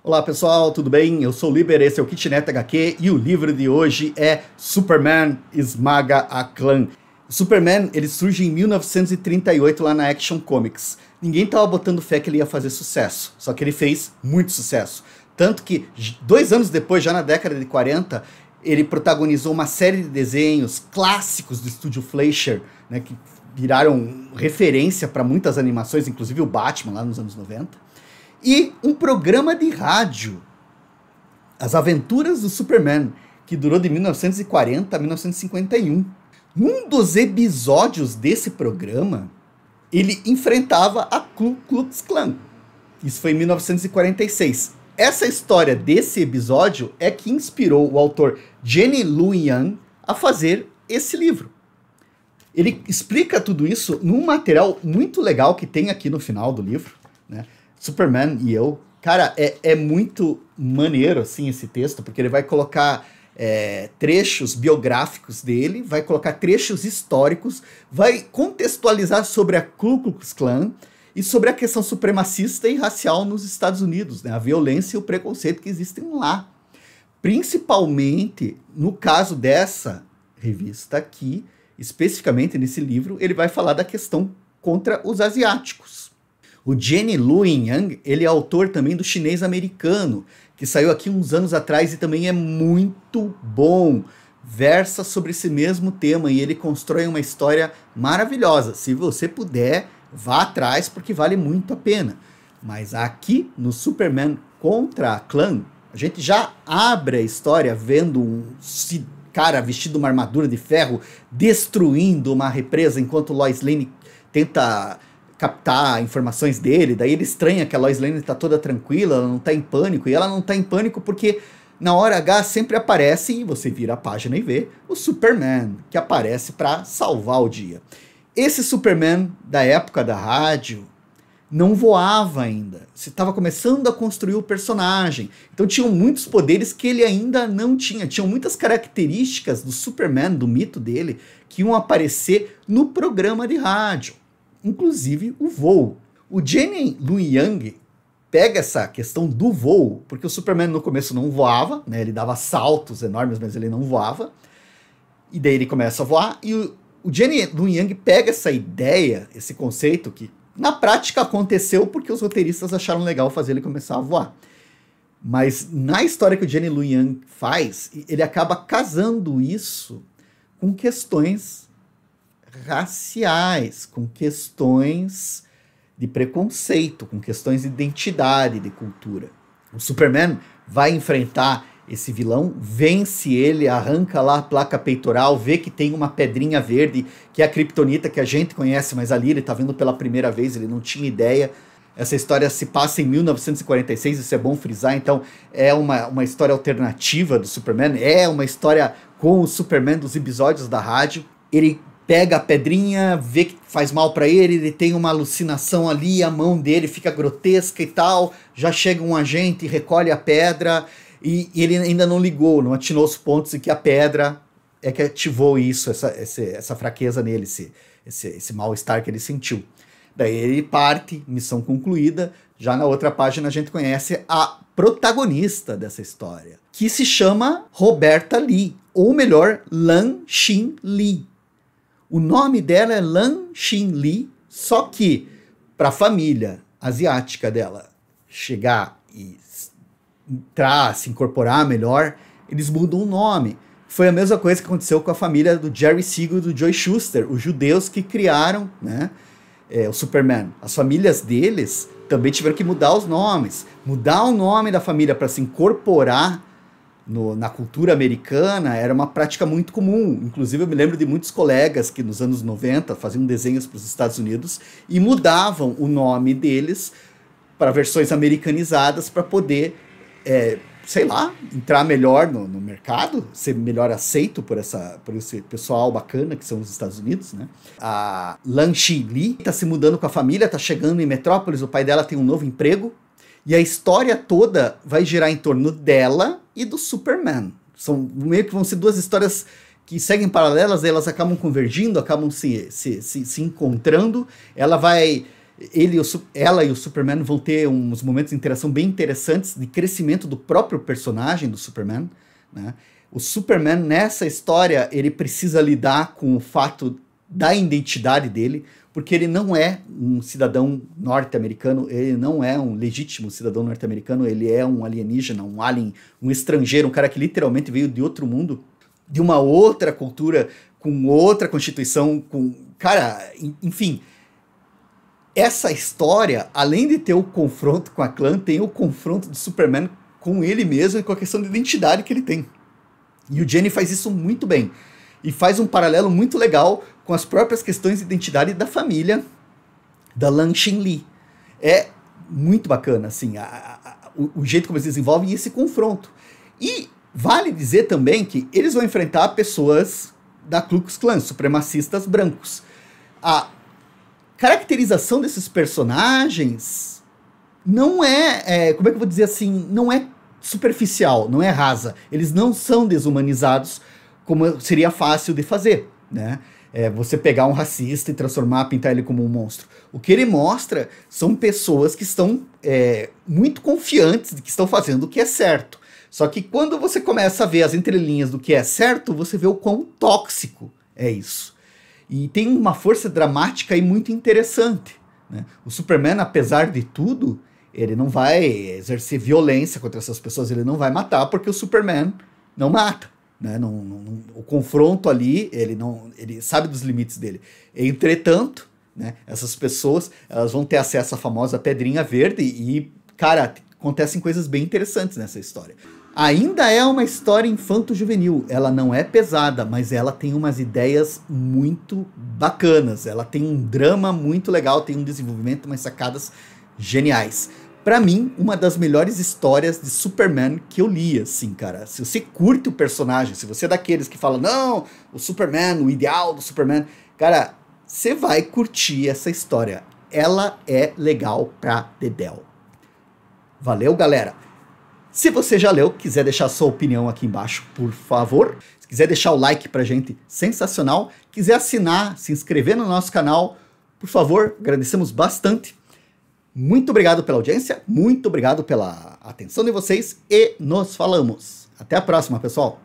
Olá pessoal, tudo bem? Eu sou o Liber, esse é o Kitnet HQ e o livro de hoje é Superman Esmaga a Clã. O Superman ele surge em 1938 lá na Action Comics. Ninguém estava botando fé que ele ia fazer sucesso, só que ele fez muito sucesso. Tanto que 2 anos depois, já na década de 40, ele protagonizou uma série de desenhos clássicos do estúdio Fleischer, né, que viraram referência para muitas animações, inclusive o Batman lá nos anos 90. E um programa de rádio, As Aventuras do Superman, que durou de 1940 a 1951. Num dos episódios desse programa, ele enfrentava a Ku Klux Klan. Isso foi em 1946. Essa história desse episódio é que inspirou o autor Jenny Lou Young a fazer esse livro. Ele explica tudo isso num material muito legal que tem aqui no final do livro, né? Superman e eu. Cara, é muito maneiro, assim, esse texto, porque ele vai colocar trechos biográficos dele, vai colocar trechos históricos, vai contextualizar sobre a Ku Klux Klan e sobre a questão supremacista e racial nos Estados Unidos, né? A violência e o preconceito que existem lá. Principalmente, no caso dessa revista aqui, especificamente nesse livro, ele vai falar da questão contra os asiáticos. O Jenny Lou Young, ele é autor também do Chinês Americano, que saiu aqui uns anos atrás e também é muito bom. Versa sobre esse mesmo tema e ele constrói uma história maravilhosa. Se você puder, vá atrás porque vale muito a pena. Mas aqui no Superman contra a Klan, a gente já abre a história vendo um cara vestido uma armadura de ferro destruindo uma represa enquanto Lois Lane tenta captar informações dele, daí ele estranha que a Lois Lane tá toda tranquila, ela não tá em pânico, e ela não tá em pânico porque na hora H sempre aparece, e você vira a página e vê, o Superman, que aparece para salvar o dia. Esse Superman da época da rádio não voava ainda, você estava começando a construir o personagem, então tinham muitos poderes que ele ainda não tinha, tinham muitas características do Superman, do mito dele, que iam aparecer no programa de rádio. Inclusive o voo. O Jenny Lou Young pega essa questão do voo, porque o Superman no começo não voava, né? Ele dava saltos enormes, mas ele não voava. E daí ele começa a voar. E o Jenny Lou Young pega essa ideia, esse conceito que na prática aconteceu porque os roteiristas acharam legal fazer ele começar a voar. Mas na história que o Jenny Lou Young faz, ele acaba casando isso com questões raciais, com questões de preconceito, com questões de identidade, de cultura. O Superman vai enfrentar esse vilão, vence ele, arranca lá a placa peitoral, vê que tem uma pedrinha verde, que é a Kryptonita que a gente conhece, mas ali ele está vendo pela primeira vez, ele não tinha ideia. Essa história se passa em 1946, isso é bom frisar, então é uma história alternativa do Superman, é uma história com o Superman dos episódios da rádio. Ele pega a pedrinha, vê que faz mal pra ele tem uma alucinação ali, a mão dele fica grotesca e tal, já chega um agente e recolhe a pedra, e ele ainda não ligou, não atinou os pontos, e que a pedra é que ativou isso, essa fraqueza nele, esse mal-estar que ele sentiu. Daí ele parte, missão concluída. Já na outra página a gente conhece a protagonista dessa história, que se chama Roberta Lee, ou melhor, Lan Xin Lee. O nome dela é Lan Xin Lee, só que para a família asiática dela chegar e entrar, se incorporar melhor, eles mudam o nome. Foi a mesma coisa que aconteceu com a família do Jerry Siegel e do Joe Shuster, os judeus que criaram, né, o Superman. As famílias deles também tiveram que mudar os nomes. Mudar o nome da família para se incorporar na cultura americana era uma prática muito comum. Inclusive eu me lembro de muitos colegas que nos anos 90 faziam desenhos para os Estados Unidos e mudavam o nome deles para versões americanizadas para poder, sei lá, entrar melhor no mercado, ser melhor aceito por esse pessoal bacana que são os Estados Unidos, né? A Lan Xin Lee está se mudando com a família, está chegando em Metrópolis, o pai dela tem um novo emprego, e a história toda vai girar em torno dela e do Superman. São meio que vão ser duas histórias que seguem paralelas, elas acabam convergindo, acabam se encontrando. Ela vai ela e o Superman vão ter uns momentos de interação bem interessantes de crescimento do próprio personagem do Superman, né? O Superman, nessa história, ele precisa lidar com o fato da identidade dele, porque ele não é um cidadão norte-americano, ele não é um legítimo cidadão norte-americano, ele é um alienígena, um alien, um estrangeiro, um cara que literalmente veio de outro mundo, de uma outra cultura, com outra constituição, com... Cara, enfim... Essa história, além de ter o confronto com a clã, tem o confronto do Superman com ele mesmo e com a questão de identidade que ele tem. E o Jenny faz isso muito bem. E faz um paralelo muito legal com as próprias questões de identidade da família da Lan Xinli. É muito bacana, assim, o jeito como eles desenvolvem esse confronto. E vale dizer também que eles vão enfrentar pessoas da Ku Klux Klan, supremacistas brancos. A caracterização desses personagens não é, como é que eu vou dizer assim, não é superficial, não é rasa. Eles não são desumanizados como seria fácil de fazer, né? Você pegar um racista e transformar, pintar ele como um monstro. O que ele mostra são pessoas que estão muito confiantes de que estão fazendo o que é certo. Só que quando você começa a ver as entrelinhas do que é certo, você vê o quão tóxico é isso. E tem uma força dramática aí muito interessante, né? O Superman, apesar de tudo, ele não vai exercer violência contra essas pessoas, ele não vai matar, porque o Superman não mata, né? O confronto ali, ele sabe dos limites dele. Entretanto, né, essas pessoas, elas vão ter acesso à famosa pedrinha verde e, cara, acontecem coisas bem interessantes nessa história. Ainda é uma história infanto-juvenil, ela não é pesada, mas ela tem umas ideias muito bacanas, ela tem um drama muito legal, tem um desenvolvimento, umas sacadas geniais. Pra mim, uma das melhores histórias de Superman que eu li, assim, cara. Se você curte o personagem, se você é daqueles que fala, não, o Superman, o ideal do Superman, cara, você vai curtir essa história. Ela é legal pra dedéu. Valeu, galera! Se você já leu, quiser deixar sua opinião aqui embaixo, por favor. Se quiser deixar o like pra gente, sensacional. Quiser assinar, se inscrever no nosso canal, por favor, agradecemos bastante. Muito obrigado pela audiência, muito obrigado pela atenção de vocês e nos falamos. Até a próxima, pessoal!